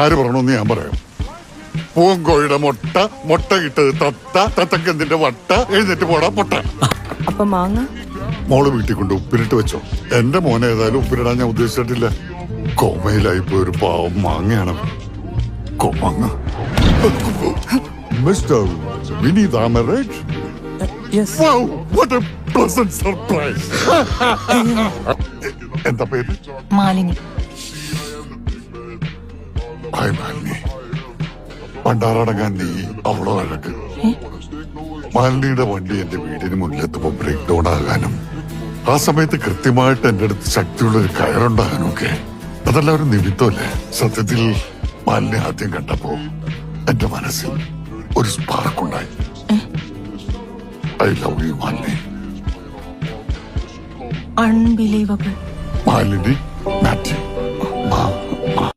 ആര് പറഞ്ഞോന്ന് ഞാൻ പറയാം. പൂങ്കോഴിയുടെ മുട്ട ഇട്ടത് തത്തക്കെന്തിന്റെ വട്ട, എഴുന്നേറ്റ് പോടാ പൊട്ട. അപ്പൊ മാങ്ങ മോള് വീട്ടിൽ കൊണ്ട് ഉപ്പിലിട്ട് വെച്ചോ. എന്റെ മോനെ ഏതായാലും ഉപ്പിലിടാൻ ഞാൻ ഉദ്ദേശിച്ചിട്ടില്ല. കോമയിലായിപ്പോ ഒരു പാവം മാങ്ങയാണ്. കോമാങ്ങ. Mister Vineeth, am I right? Yes. Wow, what a pleasant surprise. എന്താ പേര്? മാലിനി. ഹായ് മാലിനി. പണ്ടാറടങ്ങാൻ നീ അവളോ അഴക്. മാലിനിയുടെ വണ്ടി എന്റെ വീടിന് മുന്നിലെത്തുമ്പോ ബ്രേക്ക് ഡൗൺ ആകാനും ആ സമയത്ത് കൃത്യമായിട്ട് എന്റെ അടുത്ത് ശക്തിയുള്ള ഒരു കയറുണ്ടാകാനും ഒക്കെ അതെല്ലാം ഒരു നിമിത്തമല്ലേ. സത്യത്തിൽ മാലിനി ആദ്യം കണ്ടപ്പോ എന്റെ മനസ്സിൽ ഒരു സ്പാർക്ക് ഉണ്ടായി. I love you Malini. Unbelievable. Malini